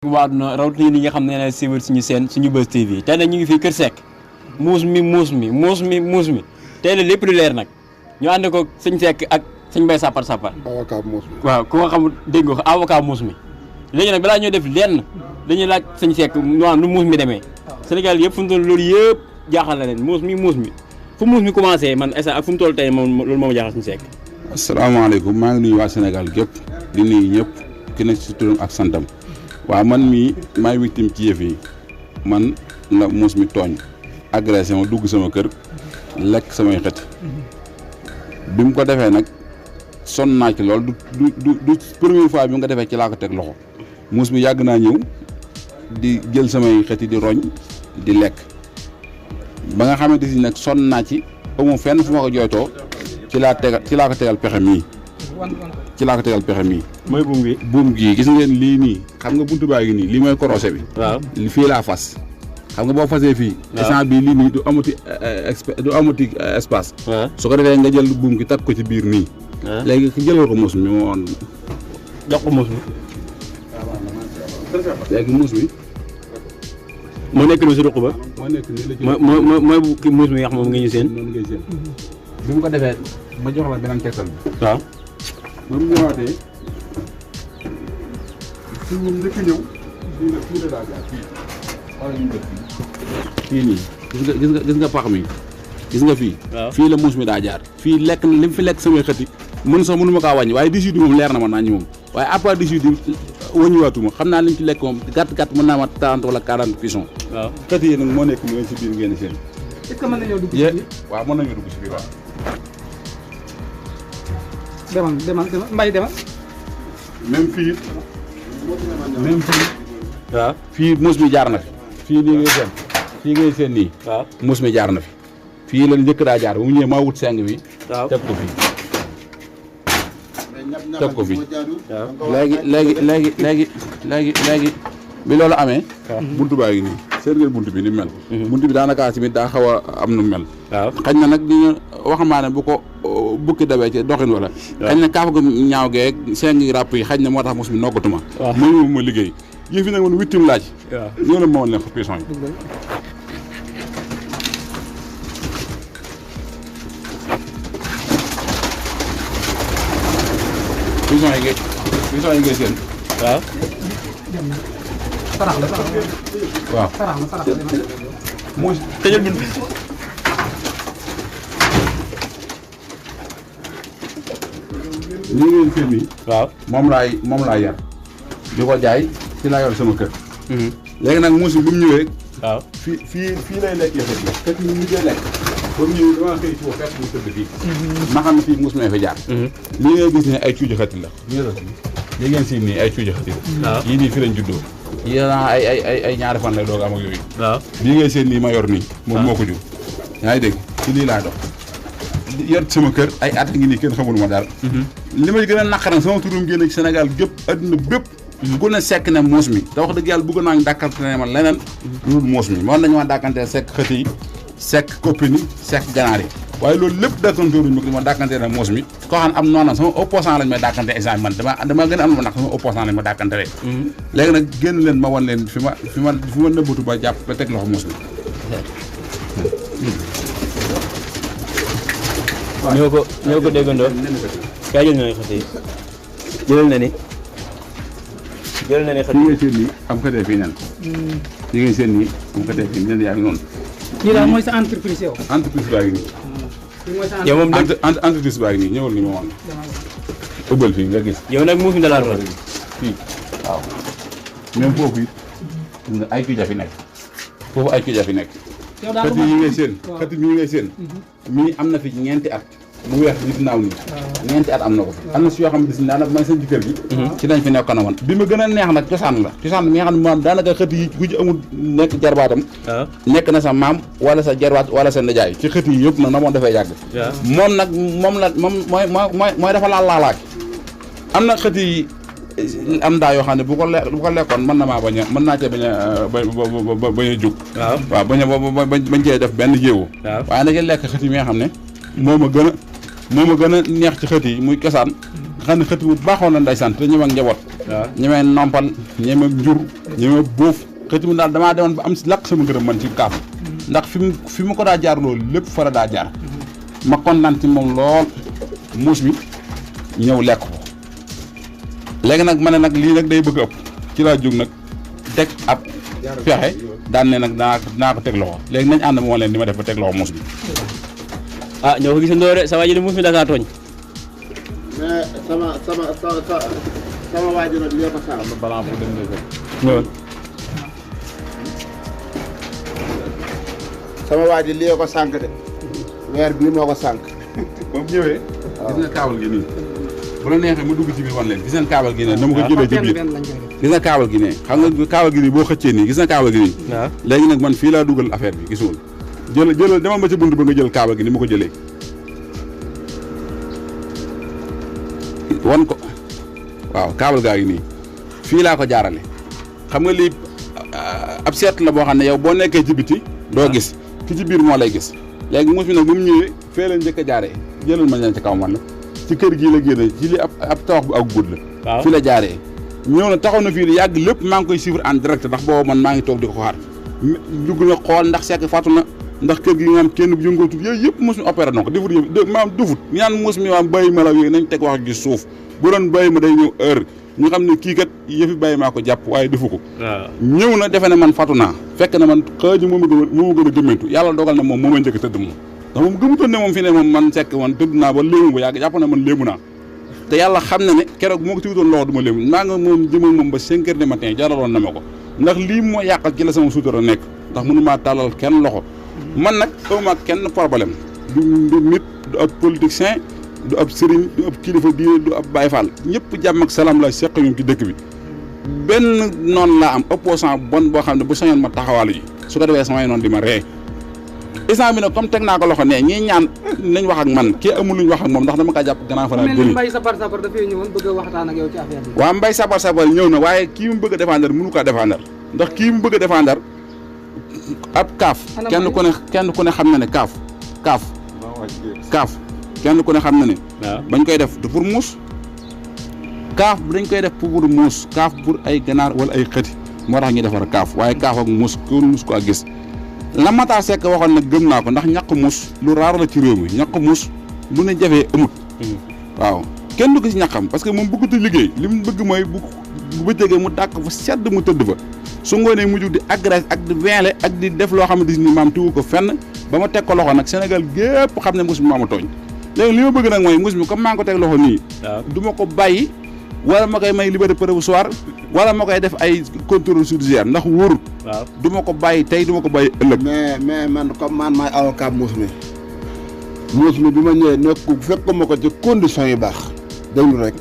waa àdduna rawatina ñi nga xam ne siiwal suñu seen suñu Buzz TV tey nag ñu ngi fii Kër Seck muus mi tey la lépp lu leer nag ñu ànd ko sëñ Seck ak sëñ Mbaye Sapar avocat muus mi waaw ku nga xam dégg nga ko avocat muus mi léegi nag balaa ñoo def lenn dañuy laaj sëñ Seck maanaam nu muus mi demee Sénégal yëpp fu mu toll loolu yëpp jaaxal na leen muus mi fu muus mi commencé man instant ak fu mu toll tey moom loolu moo ma jaaxal sëñ Seck. asalaamaaleykum maa ngi nuyu waa Sénégal gépp di nuyu ñëpp ki nekk si turam ak santam waaw man mii maay victime ci yëf yi man la muus mi tooñ agressé ma dugg sama kër lekk samay xët bi mu ko defee nag sonn naa ci lool du première fois bi mu ko defee ci laa ko teg loxo muus mi yàgg naa ñëw di jël samay xët yi di roñ di lekk ba nga xamante si nag sonn naa ci amu fenn fu ma ko jooytoo ci laa ko tegal pexe mii mooy buum gi gis ngeen lii nii xam nga buntu baa ngi nii lii mooy korosé bi waaw fii laa fas xam nga boo fasee fii instant bii lii nii du amati espace su ko defee nga jël buum gi takk ko ci biir nii léegi jëlal ko muus mi moo woon jox ko muus mi léegi muus mi moo nekk ni si ruq ba moo nekk nii mooy muus mi wax moom nga ñu seen noonu ngay seen bi mu ko defee ma jox la beneen tegtal bi waaw ba mu ñëwaatee fi mu njëkk ñëw fii la daa jaar fii wala ñu def fii nii gis nga pax mi gis nga fii fii la muus mi daa jaar fii lekk na li mu fi lekk samay xëti mënu ma kaa wàññi waaye 18 moom leer na ma naa ñi moom waaye à part 18 wàññiwaatuma xam naa li ñu ci lekk moom gàtt mën naa ma 30 wala 40 pigeons waaw xëti yi nag moo nekk ni si biir ngeen seen est-ce que mën nañoo dugg si biir waaw mën nañoo dugg si biir waaw demal Mbaye demal même fii waaw fii muus mi jaar na fi fii nii ngay seen nii waaw muus mi jaar na fi fii la njëkk daa jaar bu mu ñëwee maa wut seng bi teg ko fii léegi bi loolu amee buntu baa ngi nii seen ngeen buntu bi ni mel buntu bi daanaka tamit daa xaw a am nu mel xañ na nag diñu waxamaane bu ko bukki dabee ci doxin wala xañ na kaaf gu ñaaw geeg seng ràpp yi xañ na moo tax muus mi noggatuma ma liggéey yëf yi nag man wittim laaj ñoo la ma woon leen pigeon yi pigeon yi ngay seen waaw sarax la waaw muus tëjal bunt bi lii ngeen seen nii waaw moom laa yar di ko jaay ci laa yor sama kër léegi nag muus bi bu mu ñëwee waaw fii lay lekk yëfat yi fekk ñu ñu koy lekk ba mu ñëwee damaa xëy ci fekk mu tëdd fii ma xam ne fii muus mee fi jaar lii ngay gis ne ay cuuju xati la li ngeen siin nii ay cuuju xati la yii nii fi lañ juddoo yii ay ñaari fan lay doog am ak yooyu waaw lii ngay seen nii ma yor nii moom moo ko jur yaa ngi dégg ci lii laa dox yor sama kër ay at ngi nii kenn xamul ma dara li may gën a naqaram sama turum génn ci Sénégal gépp adduna bépp ku ne sekk ne muus mi te wax dëgg yàlla bëgg naa dàkkante ne ma leneen lu dul muus mi moom nañu ma dàkkantee sekk xët yi sekk koppini sekk ganaar yi waaye loolu lépp dàkkantooruñu ma ko ma dàkkantee ne muus mi koo xam ne am noonu sama opposant lañ may dàkkante exemple man dama gën a am nag sama opposant lañ ma dàkkante rek léegi nag génn leen ma wan leen fi ma nëbbatu ba jàpp ba teg loxo muus mi ñoo ko déggandoo kay jël na ni xët yi jëlal na ni xët yi ngay seen nii am xëtee fii nen yi ngay seen nii am xëtee fii nen yaa ngi noonu lii daal mooy sa entreprise yow entreprise baa ngi nii yow moom entreprise baa ngi nii ñëwal ni ma woon ëbbal fii nga gis yow nag muus mi dalaa roon fii waaw même foofu it nga ay cuuja fi nekk foofu ay cuuja fi nekk xët yi ngay seen xët yi ngay seen mii am na fi ñeenti at mu weex nit naaw nii ñeenti at am na ko fi am na si yoo xam ne si daanaka may seen ci kër gi ci dañ fi nekkoon a woon bi ma gën a neex nag cosaan la cosaan mi nga xam ne maam daanaka xët yi ku ci amul nekk jarbaatam nekk na sa maam wala sa jarbaat wala sa nijaay ci xët yi yëpp nag na moom dafay yàgg moom nag moom mooy dafa laalaak am na xët yi am daa yoo xam ne bu ko lekkoon mën na maa mën naa cee bañ a jóg waaw bañ cee def benn jéego waaye nag lekk xët yi mi nga xam ne moo ma gën a neex ci xët yi muy cosaan xam ne xëti bu baaxoon la ndeysaan te ñeme ak njaboot ñemee nompal ñeme njur ñeme bóof xëti bu daal damaa demoon ba am si lakk sama ngërëm man ci kaaf ndax fi mu ko daa jaar loolu lépp fa la daa jaar ma kontaan ci moom lool muus mi ñëw lekk ko léegi nag ma ne nag lii nag day bëgg ëpp ci laa jóg nag teg ab pexe daan ne nag danaa ko teg loxo léegi nañ ànd moo leen di ma def ba teg loxo muus bi ah ñoo ko gisandoo de sa waa ji de muus mi dakaa tooñ mais sama waa ji nag lii ko sànq. balaa bu dem de ñëwal sama waa ji lii ko sànq de weer bii moo ko sànq. ba mu ñëwee gis nga kaabal gi nii bu la neexee mu dugg ci biir wan leen gis nga kaabal gi ne na ma ko jëlee ci biir gis nga kaabal gi ne xam nga kaabal gi nii boo xëccee nii gis nga kaabal gi nii léegi nag man fii laa dugal affaire bi gisul jëlal demal ba ci bunt ba nga jël kaabal gi ni ma ko jëlee wan ko waaw kaabal gaa ngi nii fii laa ko jaarale xam nga lii ab seet la boo xam ne yow boo nekkee ci biti doo gis ki ci biir moo lay gis léegi muus mi nag bu mu ñëwee fee la njëkk a jaaree jëlal ma leen ci kaw man la ci kër gii la génne ci li ab tawax bu ak gudd la fi la jaaree ñëw na taxaw na fii li yàgg lépp maa ngi koy suivre en direct ndax boobu man maa ngi toog di ko xaar dugg na xool ndax sekk fàttu na ndax kër gi nga am kenn bu yëngootul yooyu yëpp muus mi opéré na ko defut yëpp maam dufut ñu naan muus mi maam bàyyi ma la yooyu nañ teg wax gi suuf bu doon bàyyi ma day ñëw heure ñu xam ne kii kat yëfi bàyyi maa ko jàpp waaye defu ko ñëw na defe ne man fàttu naa fekk na man xëy moom a gën a gëmmentu yàlla dogal na moom moo ma njëkk tëdd moom ndax moom gëmutoon ne moom fi ne moom man sekk man tëdd naa ba léemu ba yàgg jàpp na man léemu naa te yàlla xam na ne keroog moo ko tiwutoon loxo du ma léemu maa nga moom jëmal moom ba 5 heures du matin jaraloon na ma ko ndax lii moo yàqal ci la sama suutara nekk ndax mënu maa tàllal kenn loxo man nag awma kenn problème du nit du ab politicien du ab sëriñ du ab kilifa diine du ab Baay Faal ñëpp jàmm ak salaam la seq ñun ci dëkk bi benn noonu laa am opposant bon boo xam ne bu sañoon ma taxawaalu ji su ko defee samay noonu di ma ree instant bi nag comme teg naa ko loxo ne ñii ñaan nañ wax ak man kii amul luñ wax ak moom ndax dama kaa jàpp grand frère mel ni Mbaye Sabar Sabar dafay ñëwoon bëgg a waxtaan ak yow ci affaire bi. waaw Mbaye Sabar Sabar ñëw na waaye kii mu bëgg a défendre mënu kaa défendre ndax kii mu bëgg a défendre ab kaaf kenn ku ne xam na ne kaaf kenn ku ne xam na ne bañ koy def du pour muus kaaf dañ koy def pour muus kaaf pour ay ganaar wala ay xëti moo tax ñu defar kaaf waaye kaaf ak muus ko muus ko ak gis la Matar Seck waxoon nag gëm naa ko ndax ñaq muus lu raar la ci réew mi ñaq muus lu ne jafee amut waaw kenn du ko si ñaqam parce que moom bëggutu liggéey li mu bëgg mooy bu bëccëgee mu dàkk fa sedd mu tëdd fa su ngoonee mujj di agresse ak di vinle ak di def loo xamante ni maam tuwu ko fenn ba ma teg ko loxo nag Sénégal gépp xam ne muus mi maama tooñ léegi li ma bëgg nag mooy muus mi comme maa ngi ko teg loxo nii du ma ko bàyyi wala ma koy may liberté provisoire wala ma koy def ay contrôle judiciaire ndax wóorut du ma ko bàyyi tey du ma ko bàyyi ëllëg mais man comme man maay avocat muus mi bi ma ñëwee nekk fekk ma ko ci condition yu baax déglu rek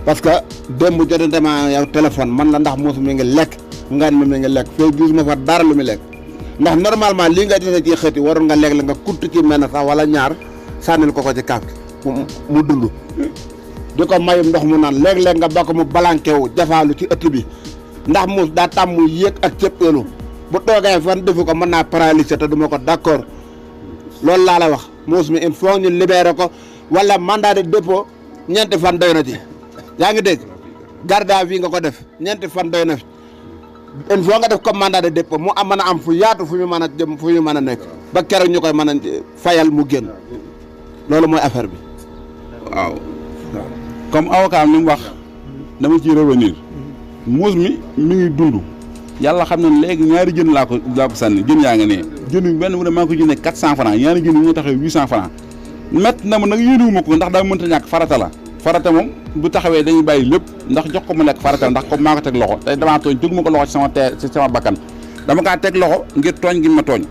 parce que démb jot dema yow téléphone man la ndax muus mi ngi lekk nga ne mi ngi lekk fee gis ma fa dara lu mu lekk ndax normalement lii nga dina ci xëti waroon nga lekk la nga kutt ci mel na sax wala ñaar sànnil ko ci kaaf mu dund di ko mayum ndox mu naan léeg-léeg nga ba ko mu balanké wu jafaalu ci ëtt bi ndax muus daa tàmm mu yéeg ak cëppeelu bu toogee fan defu ko mën naa paralysé te du ma ko d'accord loolu laa la wax muus mi il faut ñu libéré ko wala mandat de dépôt ñeenti fan doy na ci yaa ngi dégg garde à vue nga ko def ñeenti fan doy na fi il faut nga def comme mandat de dépôt mu am mën a am fu yaatu fu ñu mën a jëm fu ñu mën a nekk ba keroog ñu koy mën a fayal mu génn loolu mooy affaire bi waaw comme avocat mi mu wax dama ciy revenir muus mi ngi dund yàlla xam na léegi ñaari jën laa ko sànni jën yaa nga ne jën yu benn bu ne maa ngi ko jëndee 400 francs ñaari jën yi ñu taxawee 800 francs mett na ma nag yéenewuma ko ndax daa mënta ñàkk farata la farata moom bu taxawee dañuy bàyyi lépp ndax jox ko mu lekk farata la ndax comme maa ko teg loxo tey damaa tooñ tëguma ko loxo ci sama bakkan dama kaa teg loxo ngir tooñ gi ma tooñ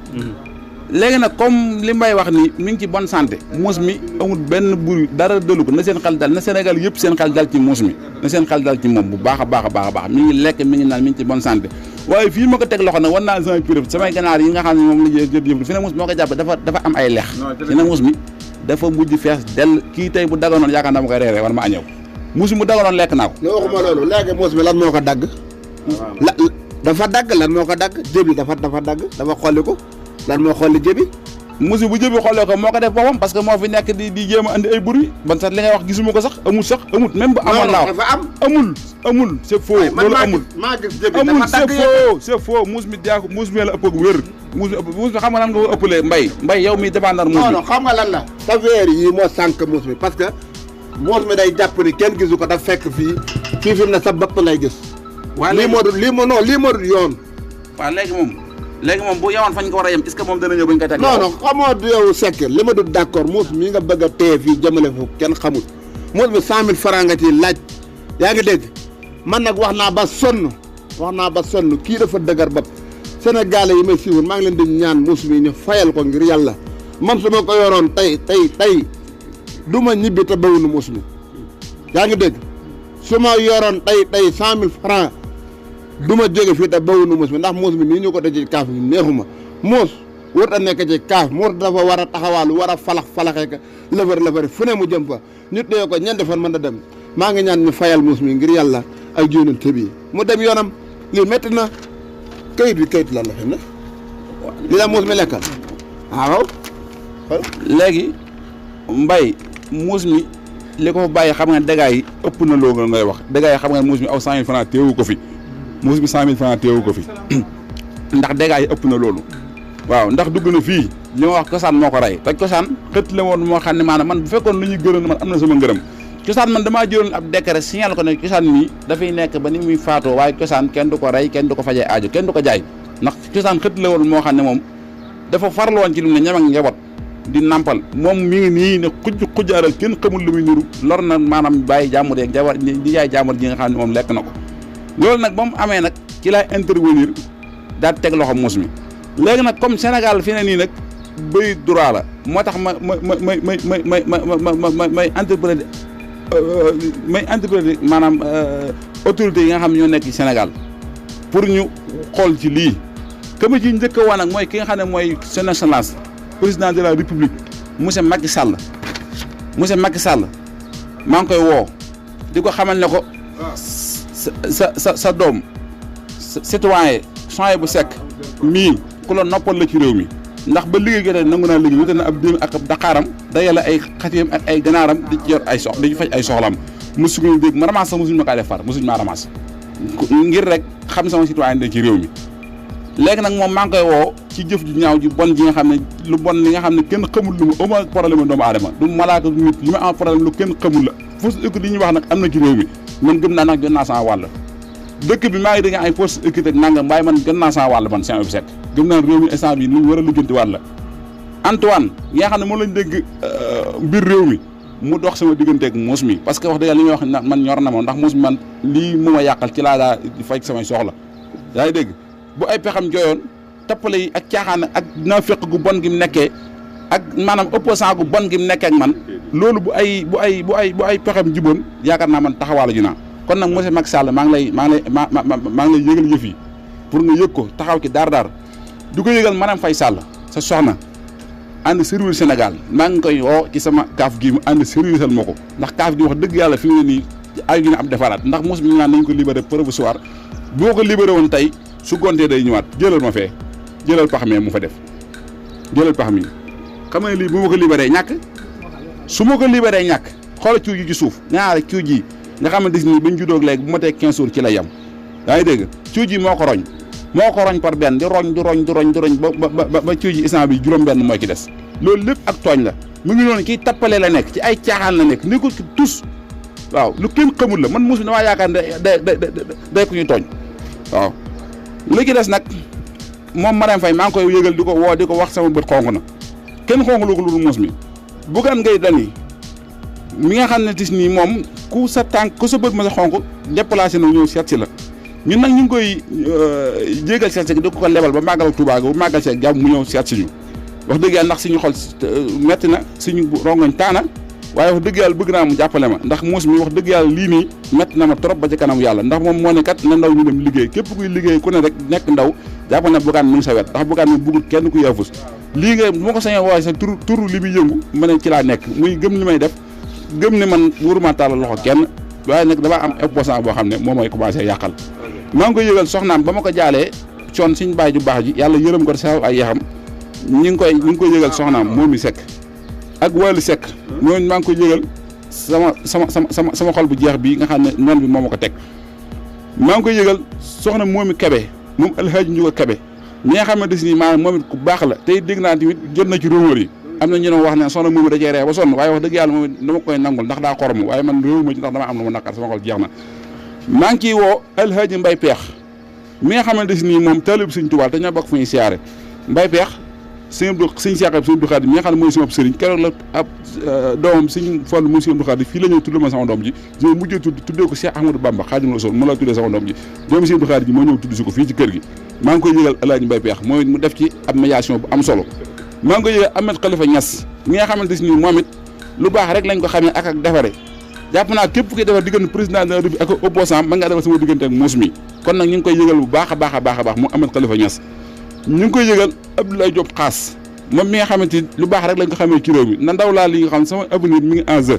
léegi nag comme li Mbaye wax ni mi ngi ci bonne santé muus mi amul benn buri dara dëlu ko na seen xel dal na Sénégal yëpp seen xel dal ci muus mi na seen xel dal ci moom bu baax a baax a baax a baax mi ngi lekk mi ngi naan mi ngi ci bonne santé waaye fii ma ko teg loxo nag war naa samay preuve samay ganaar yi nga xam ne moom la jëf fi ne muus moo ko jàppe dafa am ay lex fi ne muus mi dafa mujj fees dell kii tey bu daganoon yaakaar naa ma koy reeree war ma añëw muus mi bu daganoon lekk naa ko ne waxuma loolu léegi muus mi lan moo ko dagg dafa dagg lan moo ko dagg jëbi dafa dagg dafa xolli ko lan moo xolli jëbi muus bi bu jëbi xoolee ko moo ko def boppam parce que moo fi nekk di jéem a andi ay bruit ban sax li ngay wax gisuma ko sax amul même bu amoon laaw amul c'est faux loolu amul amul c'est faux muus mi daa ko muus mi la ëpp ak wér muus mi xam nga nan nga ko ëppalee mbay yow mi dépendre muus mi non xam nga lan la sa weer yi moo sànq muus mi parce que muus mi day jàpp ni kenn gisu ko daf fekk fii fi mu ne sa bopp lay gis waaw lii moo dul yoon waaw léegi moom bu yowoon fañ ko war a yem est-ce que moom dana ñëw bañ koy teg non xamoo yow Seck li ma dul d'accord muus mi nga bëgg a téye fii jëmale foofu kenn xamul muus mi 100 000 francs nga ci laaj yaa ngi dégg man nag wax naa ba sonn kii dafa dëgër bopp Sénégalais yi may siiwul maa ngi leen di ñaan muus mi ñu fayal ko ngir yàlla man su ma ko yoroon tey du ma ñibbi te bawunu muus mi yaa ngi dégg su ma yoroon tey 100 000 francs du ma jóge fii te bawunu muus mi ndax muus mi nii ñu ko def ci kaaf mi neexuma muus wër a nekk ci kaaf muus dafa war a taxawaalu war a falaxee ka lëfër fu ne mu jëm fa ñu dee ko ñeenti fan mën a dem maa ngi ñaan ñu fayal muus mi ngir yàlla ay jóonante bi mu dem yoonam lii métti na kayit lan la fi ne li la muus mi lekkal waaw léegi mbay muus mi li ko fa bàyyi xam nga dégâts yi ëpp na loo ngay wax dégâts yi xam nga muus mi aw 100 000 francs teewu ko fi muus bi 100 000 francs teewu ko fi ndax dégâts yi ëpp na loolu waaw ndax dugg na fii li ma wax cosaan moo ko rey te cosaan xët la woon moo xam ne maanaam man bu fekkoon lu ñu gërëm man am na sama ngërëm cosaan man damaa jëloon ab décret signal ko ne cosaan mi dafay nekk ba ni muy faatoo waaye cosaan kenn du ko rey kenn du ko fajee aajo kenn du ko jaay ndax cosaan xët la woon moo xam ne moom dafa farlu woon ci lu ne ñam ak njaboot di nampal moom mi ngi nii ne xujjaaral kenn xamul lu muy nuru lor na maanaam bàyyi jàmbur yeeg jabar di jaay jàmbur ji nga xam ne moom lekk na ko loolu nag ba mu amee nag ci laay intervenir daal di teg loxo muus mi léegi nag comme Sénégal fi ne nii nag bëy droit la moo tax may entrepreneur maanaam autorités yi nga xam ne ñoo nekk ci Sénégal pour ñu xool ci lii que ma ci njëkk a wax nag mooy ki nga xam ne mooy son excellence président de la république monsieur Macky Sall maa ngi koy woo di ko xamal ne ko sa doom citoyen Souhaïbou Seck mii ku la noppal la ci réew mi ndax ba liggéey jotee nangu naa liggéey wute na ab déem ak ab daqaaram da yàlla ay xatiyam ak ay ganaaram di ci yor ay di faj ay soxlaam mosuñu dégg ma ramasse sax mosuñu ma kaa def far mosuñu maa ramasse ngir rek xam sama citoyen da ci réew mi léegi nag moom maa ngi koy woo ci jëf ju ñaaw ji bon ji nga xam ne lu bon li nga xam ne kenn xamul lu ma ama problème doomu aadama du malaaka du nit li ma am problème lu kenn xamul la fausse écoute yi ñuy wax nag am na ci réew mi man gëm naa nag jot naa sama wàll dëkk bi maa ngi dégg ay fausse écoute ak nangam waaye man gën naa sama wàll man Souhaïbou Seck gëm naa réew mi instant bi lu ñu war a lijjanti wàll la Antoine yi nga xam ne moom lañ dégg mbir réew mi mu dox sama digganteeg muus mi parce que wax dëgg li ñuy wax man ñor na ma ndax muus mi man lii mu ma yàqal ci laa daa faj samay soxla yaa ngi dégg bu ay pexam jooyoon tappale yi ak caaxaan ak naafeq gu bon gi mu nekkee ak maanaam opposant gu bon gi mu nekkee ak man loolu bu ay pexam juboon yaakaar naa man taxawaala ju naa kon nag monsieur Macky Sall maa ngi lay yëgal yëf yi pour nga yëg ko taxaw ki daar du ko yëgal Marème Faye Sall sa soxna ànd servir Sénégal maa ngi koy woo ci sama kaaf gi mu ànd servirsal ma ko ndax kaaf gi wax dëgg yàlla fi mu ne nii ay gi ne am defaraat ndax mos mi ñu naan nañ ko libéré provisoire bu ma ko libéré woon tey su gontee day ñëwaat jëlal ma fee jëlal pax mi mu fa def jëlal pax mi xam nga lii bu ma ko libéré ñàkk su ma ko libéré ñàkk xoola ciw ji ci suuf ñaare ciw ji nga xamante ni bañ juddóog léegi bu ma tee 15 jours ci la yem yaa ngi dégg ciw ji moo ko roñ par benn di roñ ba ciw ji instant bi juróom benn mooy ci des loolu lépp ak tooñ la mu ngi noonu kiy tappale la nekk ci ay caaxaan la nekk ni ko tus waaw lu kenn xamul la man mosu damaa yaakaar ne day ko ñuy tooñ waaw li ci des nag moom Marème Faye maa ngi koy yëgal di ko woo di ko wax sama bët xonk na kenn xonk lu ko lu muus mi Bougane Gueye Dany mi nga xam ne tis nii moom ku sa bët ma sa xonk déplacé na ñëw seet si la ñun nag ñu ngi koy jéegal seet si di ko lebal ba màggal Touba ba màggal si jàmm mu ñëw seet si ñu wax dëgg yàlla ndax suñu xol metti na suñu rongoñ taana waaye wax dëgg yàlla bëgg naa mu jàppale ma ndax muus mi wax dëgg yàlla lii nii metti na ma trop ba ci kanam yàlla ndax moom moo ne kat na ndaw ñu dem liggéey képp kuy liggéey ku ne rek nekk ndaw jàppal na Bougane mu ngi sa wet ndax Bougane mi bëggul kenn ku yaafus lii nga bu ma ko sañee wooye sa turu li muy yëngu ma ne ci laa nekk muy gëm li may def gëm ne man waruma tàllal loxo kenn waaye nag damaa am opposant boo xam ne moom mooy commencé yàqal maa ngi koy yëgal soxnaam ba ma ko jaalee coon suñ baay ju baax ji yàlla yërëm ko sa ay yaxam ñu ngi koy yëgal soxnaam moom mi Seck ak Wally Seck ñooñu maa ngi koy yëgal sama xol bu jeex bii nga xam ne noonu bi moo ma ko teg maa ngi koy yëgal soxna moomi Kebe moom Alhaaji Njuga Kebe ñi nga xamante si nii maanaam moom it ku baax la tey dégg naa tamit jot na ci rumeur yi am na ñu doon wax ne soxna moomi da cee ree ba sonn waaye wax dëgg yàlla moom it dama koy nangul ndax daa xorom waaye man réewu ma ci ndax dama am lu ma naqar sama xol jeex na maa ngi ciy woo Alhaaji Mbay Peex mi nga xamante si nii moom taalib Sëñ Tuubaa te ñoo bokk fu ñuy siyaare Mbay Peex sëñ Seex Sëñ Abdu Xaadir mi nga xam ne mooy sama sëriñ keroog la ab doomam sëñ Fallu mu Sëñ Abdu Xaadir fii la ñëw tudd ma sama doom ji ñoo mujjee tuddee ko Cheikh Ahmadou Bamba Xaadimu Rasuul mu la tuddee sama doom ji doomu Sëñ Abdu Xaadir ji moo ñëw tudd si ko fii ci kër gi maa ngi koy yëgal Alaaji Mbay Peex mooy mu def ci ab médiation bu am solo maa ngi koy yëgal Ahmed Khalifa Niass mi nga xamante si nii moom it lu baax rek lañ ko xamee ak defare jàpp naa képp koy defar diggante président de la République ak opposant ba nga defar sama diggante ak muus mi kon nag ñu ngi koy yëgal bu baax a baax a baax a baax mu Ahmed Khalifa Niass ñu ngi koy yëgal Abdoulaye Diop Xaas moom mi nga xamante ni lu baax rek lañ ko xamee ci réew mi na ndaw laa li nga xam sama avenir mi ngi en jeu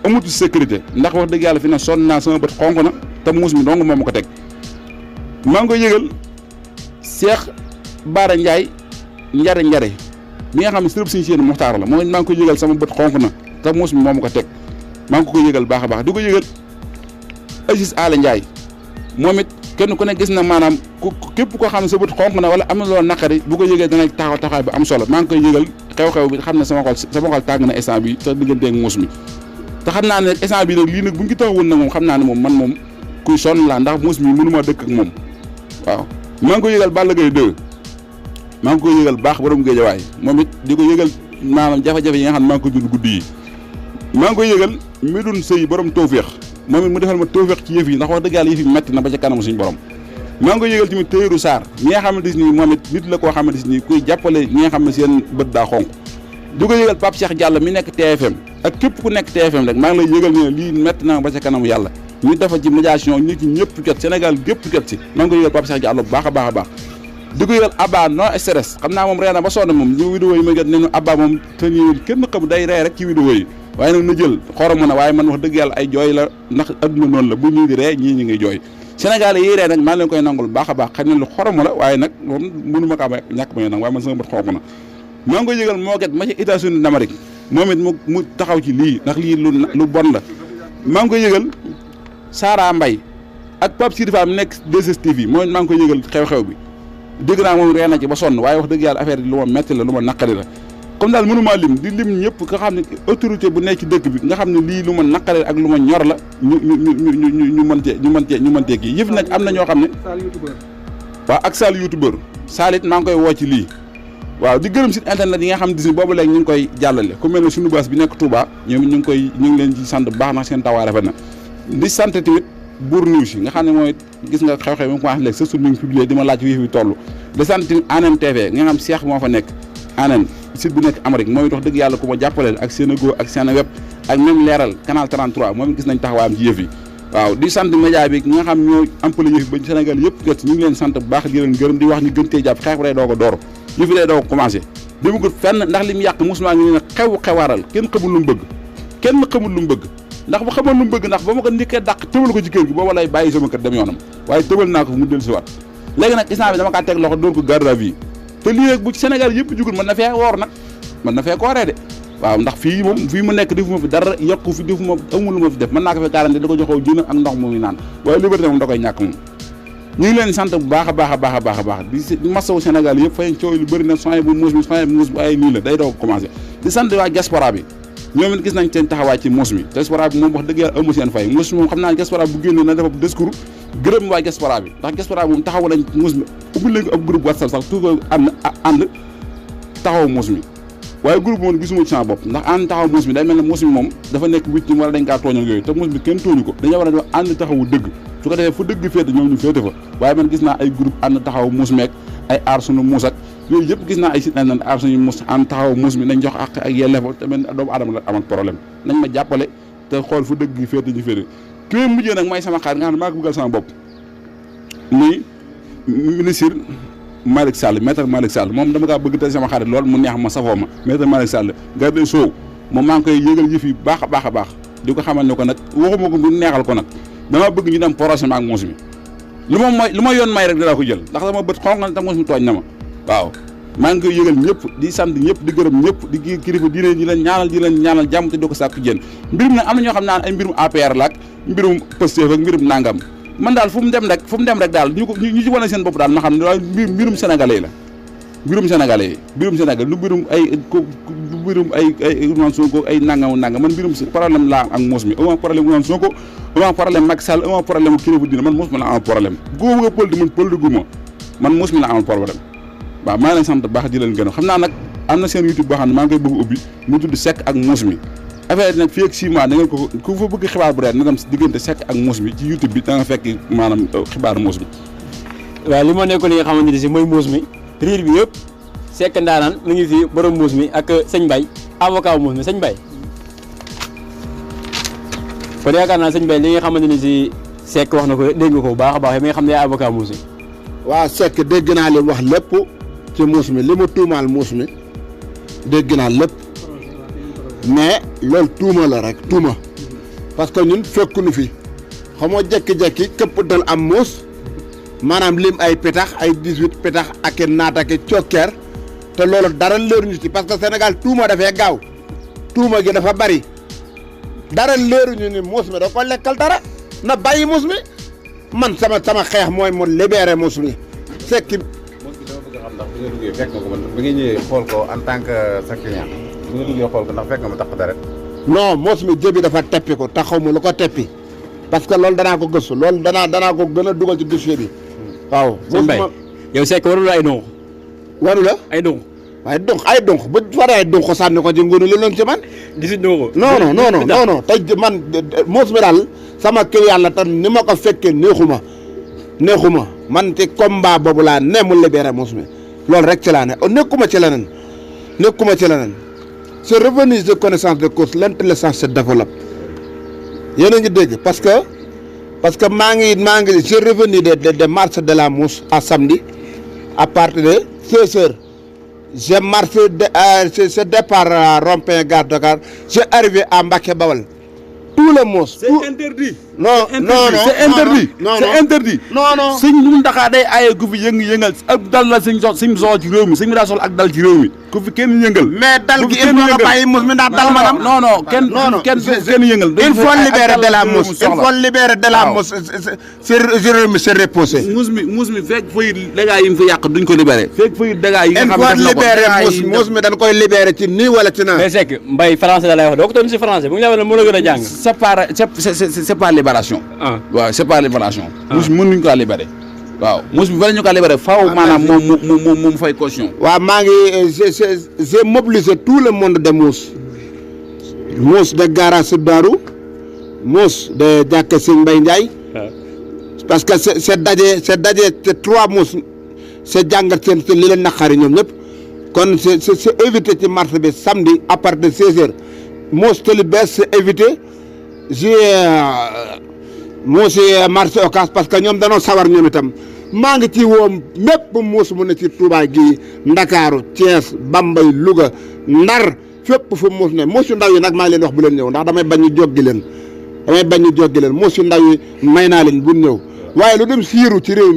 amutu sécurité ndax wax dëgg yàlla fi na sonn naa sama bët xonk na te muus mi dong moom ma ko teg maa ngi koy yëgal Cheikh Bara Ndiaye njare mi nga xam ne sërëb Sëñ Seen Muxtaar la moom maa ngi koy yëgal sama bët xonk na te muus mi moom ma ko teg maa ngi ko yëgal baax a baax di ko yëgal Aziz Ala Ndiaye moom it kenn ku ne gis na maanaam képp koo xam ne sa bët xonk na wala am na loolu naqari bu ko yëgee dana taxawaay bu am solo maa ngi koy yëgal xew-xew bi xam ne sama xol tàng na instant bi te digganteeg muus mi te xam naa ne nag instant bi nag lii nag bu ñu ko taxawoon nag moom xam naa ne moom man moom kuy sonn laa ndax muus mi mënuma dëkk ak moom waaw maa ngi koy yëgal Balla Gaye 2 maa ngi koy yëgal baax borom Géejawaay moom it di ko yëgal maanaam jafe-jafe yi nga xam ne maa ngi koy dund guddi yi maa ngi koy yëgal Medoune Seye borom tawféex moom it mu defal ma tawféex ci yëf yi ndax wax dëgg yàlla yëf yi metti na ba ca kanam suñu borom maa ngi koy yëgal tamit Téyeru Sarr ñi nga xamante ni moom it nit la koo xamante ni kuy jàppale ñi nga xam ne seen bët daa xonk di ko yëgal Pape Cheikh Diallo mi nekk TFM ak képp ku nekk TFM rek maa ngi lay yëgal ne lii metti na ba ca kanam yàlla ñu defa ci médiation nit ñi ñëpp jot Sénégal gépp jot si maa ngi koy yëgal Pape Cheikh Diallo bu baax a baax a baax di ko yëgal Abba no stress xam naa moom ree na ba sonn moom ñu vidéo yi ma jot ne ñu Abba moom te ñu kenn xam day ree rek ci vidéo yi waaye nag na jël xorom na waaye man wax dëgg yàlla ay jooy la ndax adduna noonu la bu ñii di ree ñii ñi ngi jooy Sénégal yi ree nag maa ngi leen koy nangul baax a baax xam ne lu xorom la waaye nag moom mënu ma kaa ba ñàkk ba ñu nang waaye man sama bët xonk na maa ngi koy yëgal moo get ma ci États-Unis d'Amérique moom it mu taxaw ci lii ndax lii lu bon la maa ngi koy yëgal Sara Mbaye ak Pape Sidi Fall mi nekk 2STV moom it maa ngi koy yëgal xew-xew bi dégg naa moom ree na ci ba sonn waaye wax dëgg yàlla affaire yi lu ma metti la lu ma naqari la comme daal mënumaa lim di lim ñëpp nga xam ne autorité bu nekk ci dëkk bi nga xam ne lii lu ma naqari ak lu ma ñor la ñu mën cee kii yëf nag am na ñoo xam ne waaw ak Sall youtubeur Sall it maa ngi koy woo ci lii waaw di gërëm site internet yi nga xam ne boobu léegi ñu ngi koy jàllale ku mel ne suñu baas bi nekk Touba ñoom ñu ngi leen ci sant bu baax na seen tawaay rafet na di sant tamit Bour News yi nga xam ne mooy gis nga xew-xew bi mu commencé léegi sa sur mi ngi publié di ma laaj fii fi toll di sant tamit ANM TV nga xam Cheikh moo fa nekk ANM site bu nekk Amérique mooy wax dëgg yàlla ku ma jàppaleel ak Sénégo ak Seneweb ak même leeral canal 33 moom gis nañ taxawaayam ci yëf yi waaw di sant média bi nga xam ñoo ampale yëf yi ba Sénégal yëpp kat ñu ngi leen sant bu baax di leen gërëm di wax ñu gën tee jàpp xeex bi day doog a door yëf yi day doog a commencé demagul fenn ndax li mu yàq mosumaa ngi ne xewaaral kenn xamul lu mu bëgg ndax bu xamoon lu mu bëgg ndax ba ma ko ndikkee dàq tëbal ko ci kër gi booba lay bàyyi sama kër dem yoonam waaye tëbal naa ko mu dellu si waat léegi nag instant bi dama kaa teg loxo doon ko garde à vue te lii rek bu ci Sénégal yëpp jugul mën na fee woor nag mën na fee kooree de waaw ndax fii mu nekk defu ma fi dara yokku fi defu ma amul lu ma fi def mën naa ko fi garanti da ko joxoo jën ak ndox muy naan waaye liberté moom da koy ñàkk moom ñu ngi leen sant bu baax a baax a baax a baax a baax di masawu Sénégal yëpp fayen coow lu bëri na soin bu muus bu ay nii la day doog commencé di sant waa diaspora bi ñoom it gis nañ seen taxawaay ci muus mi diaspora bi moom wax dëgg yàlla amu seen fay muus mi moom xam naa diaspora bu génne na dafa discours gërëm waa diaspora bi ndax diaspora bi moom taxaw nañ muus mi ubbi leen ko ab groupe WhatsApp sax tout ko ànd taxaw muus mi waaye groupe moom gisuma ci sama bopp ndax ànd taxaw muus mi day mel ne muus mi moom dafa nekk victime wala dañ kaa tooñal yooyu te muus mi kenn tooñu ko dañoo war a def ànd taxawu dëgg su ko defee fu dëgg féete ñoom ñu féete fa waaye man gis naa ay groupe ànd taxaw muus meek ay aar sunu muus ak yooyu yëpp gis naa ay site internet aar suñu muus ànd taxaw muus mi nañ jox ak yelleef te mel doomu aadama la am ak problème nañ ma jàppale te xool fu dëgg féete ñu féete ki may mujjee nag mooy sama xaar nga xam ne maa ko bëggal sama bopp muy ministre Malick Sall maître Malick Sall moom dama kaa bëgg te sama xarit lool mu neex ma safoo ma maître Malick Sall garde soow moom maa ngi koy yëgal yëf yi baax a baax a baax di ko xamal ne ko nag waxuma ko bu neexal ko nag dama bëgg ñu dem projet ak muus mi lu ma yoon may rek dinaa ko jël ndax sama bët xonq na te muus mi tooñ na ma waaw maa ngi koy yëgal ñëpp di sant ñëpp di gërëm ñëpp di kilifa di leen ñaanal jàmm te doo ko sàkku jën mbirum nag am na ñoo xam naan ay mbirum APR la ak mbirum Pastef ak mbirum nangam man daal fu mu dem rek daal ñu ci wane seen bopp daal na xam ne daal mbirum sénégalais la mbirum sénégalais mbirum sénégal lu mbirum ay Ousmane Sonko ay nangam man mbirum problème laa ak moos mi ama problème Ousmane Sonko ama problème Macky Sall ama problème kilifa dina man moos mi la amal problème góob nga politique man politique gu man moos mi la amal problème waaw maa ngi leen sant baax di leen gën xam naa nag am na seen YouTube boo xam ne maa ngi koy bëgg ubbi mu tudd Seck ak Mouss mi affaire nag fii ak 6 mois da ngeen ko ku fa bëgg xibaar bu reer na dem diggante Seck ak Mouss mi ci YouTube bi da nga fekk maanaam xibaaru Mouss mi waaw li ma nekkoon li nga xamante ni si mooy Mouss mi riir bi yëpp Seck ndaanaan mu ngi fi borom Mouss mi ak sëñ Mbaye avocat Mouss mi sëñ Mbaye kon yaakaar naa sëñ Mbaye li nga xamante ni si Seck wax na ko dégg nga ko bu baax a baax mi nga xam ne yaay avocat Mouss mi waaw Seck dégg naa li wax lépp ci Mouss mi li mu tuumaal Mouss mi dégg naa lépp mais loolu tuuma la rek tuuma parce que ñun fekkuñu fi xamoo jekki-jekki këpp dal am Mouss maanaam lim ay petax ay 18 petax ak naata ak cokkeer te loolu dara leer ñu ci parce que Sénégal tuuma dafay gaaw tuuma gi dafa bari dara leeruñu ni Mouss mi da ko lekkal dara na bàyyi Mouss mi man sama xeex mooy mu libéré Mouss mi Seck. Mouss mi dama bëgg a xam ndax bi nga duggee fekk nga ko man bi nga ñëwee xool ko en tant que sa client bi nga duggee xool ko ndax fekk nga ma tax dara. non Mouss mi jëbi dafa teppi ko taxaw ma lu ko teppi parce que loolu danaa ko gëstu loolu danaa ko gën a dugal ci dossier bi waaw. sëñ Mbaye yow Seck warul la ay donk. waru la ay donk. waaye donc bu faree donc sànni ko ci nguuru li loon ci man. gisuñ donk. non tey man Mouss mi daal sama client la te ni ma ko fekkee neexuma man ci combat boobu laa ne mu libéré Mouss mi loolu rek ci laa ne nekkuma ci leneen c'est revenu de connaissance de cause l'intelligence se développe yéen a ngi dégg parce que maa ngi j'ai revenu de marche de la Mouss à samedi à partir de 16h j'ai marché ce départ à rond-point Gare Dakar j'ai arrivé à Mbacké Bawal tout le Mouss. C'est interdit. non c'est interdit. C'est interdit. non sëñ Mountakha day aaye ku fi yëngal ak dal la sëñ ci réew mi sëñ bi daa soxla ak dal ci réew mi ku fi kenn yëngal. mais dal gi il faut nga bàyyi Mouss mi ndax dal manam. non kenn yëngal. il faut libérer de la Mouss il faut libérer de la Mouss réew mi c'est reposé. Mouss mi fekk fay dégâts yi mu fi yàq duñ ko libéré. fekk fay dégâts yi nga xam ne def na ko Mouss mi dañ koy libéré ci nii wala ci naa. mais Seck Mbaye français da lay wax doo ko toll si français bu ñu la waxee mën a gën a jàng. c'est pas libération. waaw c'est pas libération. Mouss mënuñ ko libéré. waaw Mouss bi bala ñu ko libéré faaw maanaam moom fay caution. waaw maa ngi j'ai mobilisé tout le monde de Mouss de garage Darou Mouss de jàkka Sëñ Mbaye Ndiaye parce que c'est daje te 3 Mouss c'est jàngat seen li leen naqari ñoom ñëpp kon c'est évité ci marché bi samedi à partir de 16h Mouss te li bees c'est évité Mouss marché Ocass parce que ñoom danoo sawar ñoom itam maa ngi ci woom mépp Mouss mu ne ci Touba gii Ndakaaru Thiès Bambey Louga Ndar fépp fu Mouss ne Mouss yu ndaw yi nag maa ngi leen wax bu leen ñëw ndax damay bañ ñu joggi leen Mouss yu ndaw yi may naa leen bu ñëw waaye lu dem siiru ci réew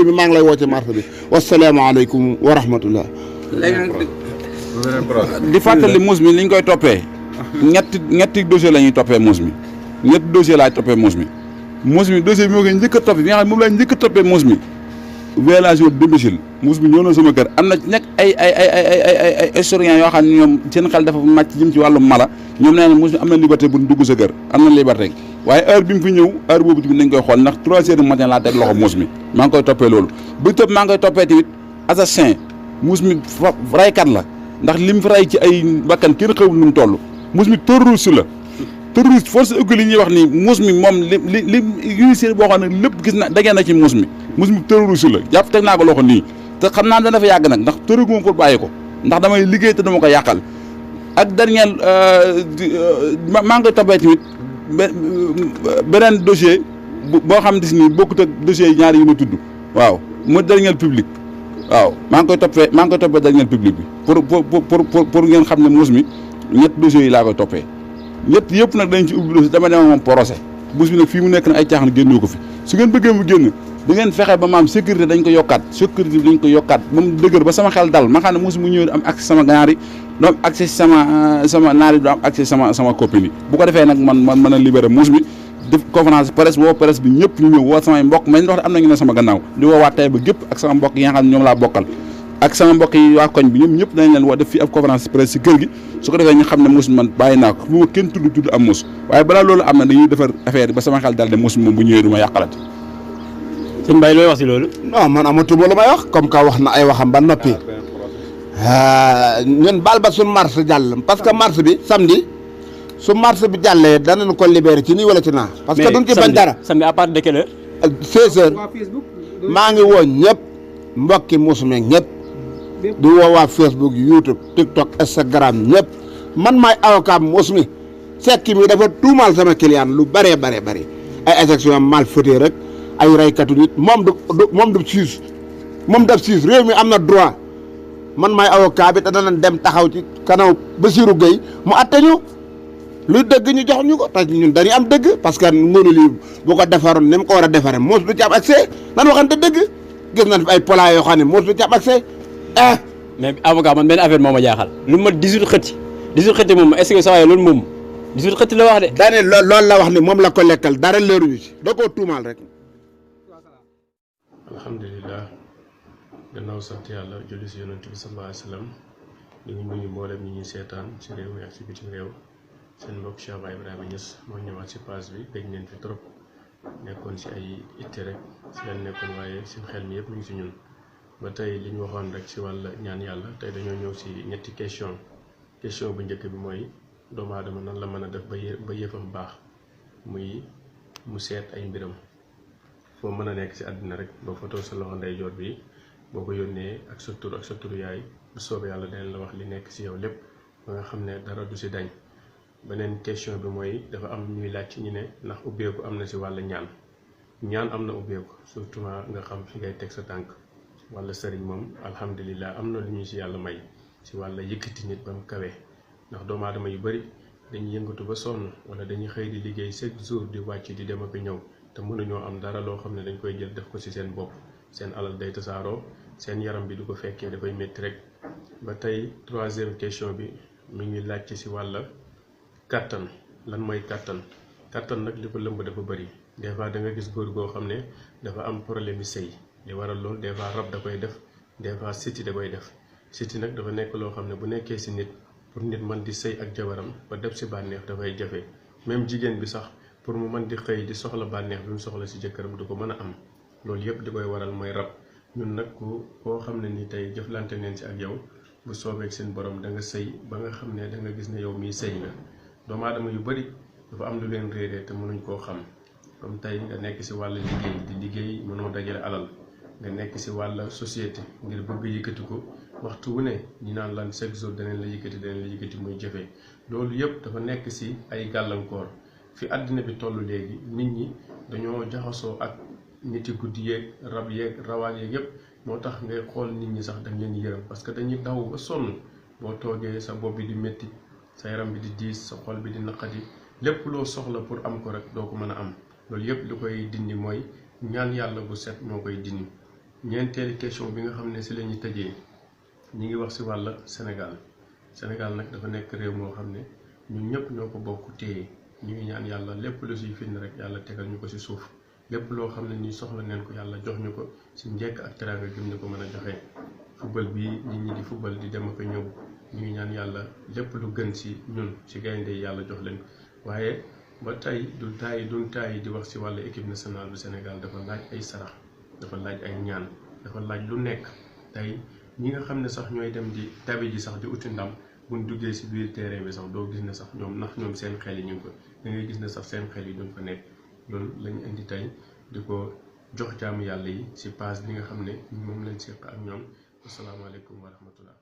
mi maa ngi lay woo ci marché bi wasalaamaaleykum wa rahmatullah. di fàttali Mouss mi liñ koy toppee ñetti dossier la ñuy toppee Mouss mi ñetti dossier laay toppee Mouss mi dossier bi moo koy njëkk a toppee bi nga xam ne moom laay njëkk a toppee Mouss mi violation de domicile Mouss mi ñëw na sama kër am na nekk ay historiens yoo xam ne ñoom seen xel dafa màcc jëm ci wàllu mala ñoom nee na Mouss mi am na liberté bu dugg sa kër am na liberté waaye heure bi mu fi ñëw heure boobu tamit nañ koy xool ndax 3 heures du matin laa teg loxo Mouss mi maa ngi koy toppee loolu bu tëb maa ngi koy toppee tamit assassin Mouss mi raykat la ndax lim fi ray ci ay bakkan kenn xewul nu mu toll Mouss mi terroriste la terroriste force occulte yi ñuy wax ni Mouss mi moom li unité boo xam ne lépp gis na dagee na ci Mouss mi terroriste la jàpp teg naa ko loxo nii te xam naa dana fa yàgg nag ndax tërëgu moom pour bàyyi ko ndax damay liggéey te dama ko yàqal ak dernier maa ngi koy toppee tamit beneen dossier boo xam ne si nii bokkut ak dossier yi ñaari yi ma tudd waaw mu dernier public waaw maa ngi koy toppee dernier public bi pour ngeen xam ne Mouss mi ñett dossiers yi laa koy toppee ñett yëpp nag dañ ci ubbi dossier dama dem moom procès Mouss mi nag fii mu nekk na ay caaxaan génnoo ko fi su ngeen bëggee mu génn di ngeen fexe ba maam sécurité dañ ko yokkaat moom dëgër ba sama xel dal ma xam ne muus mu ñëw am accès sama ganaar yi do am accès sama naar yi do am accès sama copine yi bu ko defee nag man mën a libéré muus mi def conférence presse woo presse bi ñëpp ñu ñëw woo samay mbokk mañ wax am nañu ne sama gannaaw di woo waa Taïba gépp ak sama mbokk yi nga xam ne ñoom laa bokkal ak sama mbokk yi waa koñ bi ñoom ñëpp dañ leen woo def fii ab conférence presse si kër gi su ko defee ñu xam ne muus mi man bàyyi naa ko bu ma kenn tudd am muus waaye balaa loolu am na dañuy defar affaire yi ba sama xel dal ne muus mi moom bu ñëwee du ma yàqalati. sëñ Mbaye looy wax si loolu. non man amatuma lu may wax comme que wax na ay waxam ba noppi ñun baal ba suñ marche jàll parce que marche bi samedi su marche bi jàllee danañ ko libéré ci nii wala ci naa. parce que duñ ci bañ dara. samedi à partir de quelle heure. 16h maa ngi woo ñëpp mbokki muus mi ñëpp di woo waa Facebook YouTube TikTok Instagram ñëpp man maay avocat muus mi sekki mi dafa tuumaal sama client lu bëree bëri ay injection mal fautée rek ay raykatu nit moom du siis moom daf siis réew mi am na droit man maay avocat bi te danañ dem taxaw ci kanaw Bassirou Gueye mu atte ñu luy dëgg ñu jox ñu ko te ñun dañuy am dëgg parce que ngoonu lii bu ko defaroon ni mu ko war a defaree muus du ci am accès nan waxante dëgg gis nañ fi ay plat yoo xam ne muus du ci am accès mais avocat man benn affaire moo ma jaaxal lu ma 18 xëtti moom est-ce que saa waay loolu moom 18 xëtti la wax de. daane loolu la wax ni moom la ko lekkal dara leeruñu ci da koo tuumaal rek. alhamdulilah gannaaw sant yàlla julli si yonent bi sallallahu alayhi wa sallam ñu ngi nuyu mboolem ñi ñuy seetaan ci réew mi ak ci bitim réew seen mbokk Cheikh Ibrahima Niass moo ñëwaat ci page bi gëj neen fi trop nekkoon ci ay itte rek ci leen nekkoon waaye seen xel mi yëpp ñu ngi si ñun ba tey li ñu waxoon rek ci wàll ñaan yàlla tey dañoo ñëw si ñetti question bu njëkk bi mooy doomu aadama nan la mën a def ba yëfam baax muy mu seet ay mbiram foo mën a nekk ci àddina rek boo foto sa loxo ndeyjoor bi boo ko yónnee ak sa turu yaay bu soobee yàlla danañ la wax li nekk ci yow lépp ba nga xam ne dara du ci dañ. beneen question bi mooy dafa am ñuy laaj ci ñu ne ndax ubbeeku am na ci wàll ñaan am na ubbeeku surtout nga xam fi ngay teg sa tànk walla sëriñ moom alhamdulilah am na lu ñu ci yàlla may ci wàll yëkkati nit ba mu kawe ndax doomu aadama yu bari dañuy yëngatu ba sonn walla dañuy xëy di liggéey chaque jour di wàcc di dem ak ñëw te mënuñoo am dara loo xam ne dañ koy jël def ko ci seen bopp seen alal day tasaaroo seen yaram bi du ko fekkee dafay métti rek. ba tey troisième question bi mi ngi laaj ci wàll kàttan lan mooy kàttan nag li ko lëmb dafa bari des fois da nga gis góor goo xam ne dafa am problème yi sëy li waral loolu des fois rab da koy def des fois siti da koy def siti nag dafa nekk loo xam ne bu nekkee ci nit pour nit mën di sëy ak jabaram ba def ci bànneex dafay jafe même jigéen bi sax pour mu mën di xëy di soxla bànneex bi mu soxla ci jëkkëram du ko mën a am loolu yëpp di koy waral mooy rab ñun nag koo xam ne ni tey jëflante neen ci ak yow bu soobee seen borom da nga sëy ba nga xam ne da nga gis ne yow mii sëy nga doomu aadama yu bari dafa am lu leen réeree te mënuñ koo xam comme tey nga nekk ci wàll liggéey di liggéey mënoo dajale alal nga nekk ci wàll société ngir bëgg yëkkati ko waxtu wu ne ñi naan lan chaque jour danañ la yëkkati muy jafe loolu yëpp dafa nekk ci ay gàllankoor fi àddina bi toll léegi nit ñi dañoo jaxasoo ak niti guddi yeeg rab yeeg rawaan yeeg yëpp moo tax ngay xool nit ñi sax dañ leen yërëm parce que dañuy daw ba sonn boo toogee sa bopp bi di métti sa yaram bi di diis sa xol bi di naqadi lépp loo soxla pour am ko rek doo ko mën a am loolu yëpp li koy dindi mooy ñaan yàlla bu set moo koy dindi. ñeenteeli question bi nga xam ne ci la ñuy tëjee ñi ngi wax ci wàll Sénégal nag dafa nekk réew moo xam ne ñun ñëpp ñoo ko bokk téye ñu ngi ñaan yàlla lépp lu ciy firnde rek yàlla tegal ñu ko ci suuf lépp loo xam ne ni soxla neen ko yàlla jox ñu ko ci njekk ak teraanga gi ñu ko mën a joxe football bi nit ñi di football di dem ak ñëw ñu ngi ñaan yàlla lépp lu gën ci ñun ci gaynde yàlla jox leen waaye ba tey duñ tàyyi di wax ci wàllu équipe nationale bu Sénégal dafa laaj ay sarax dafa laaj ay ñaan dafa laaj lu nekk tey ñi nga xam ne sax ñooy dem di tabi ji sax di uti ndam buñ duggee ci biir terrain bi sax doo gis ne sax ñoom seen xel yi ñu ngi ko da ngay gis ne sax seen xel yi duñ fa nekk loolu lañu indi tey di ko jox jaamu yàlla yi ci page bi nga xam ne moom lañ seq ak ñoom asalaamaaleykum wa rahmatullah